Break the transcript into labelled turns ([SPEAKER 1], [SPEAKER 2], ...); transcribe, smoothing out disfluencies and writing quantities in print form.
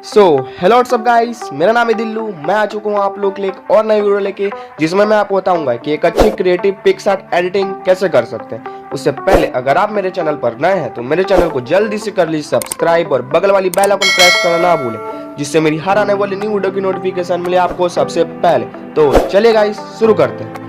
[SPEAKER 1] So hello what's up guys, मेरा नाम है दिल्लू। मैं आ चुका हूँ आप लोग के लिए एक और नई वीडियो लेके, जिसमें मैं आपको बताऊंगा कि एक अच्छी क्रिएटिव पिक्सार्ट एडिटिंग कैसे कर सकते हैं। उससे पहले अगर आप मेरे चैनल पर नए हैं तो मेरे चैनल को जल्दी से कर लीजिए सब्सक्राइब और बगल वाली बेल आइकन प्रेस करना ना भूलें, जिससे मेरी हर आने वाली न्यू वीडियो की नोटिफिकेशन मिले आपको सबसे पहले। तो चलिए गाइस शुरू करते हैं।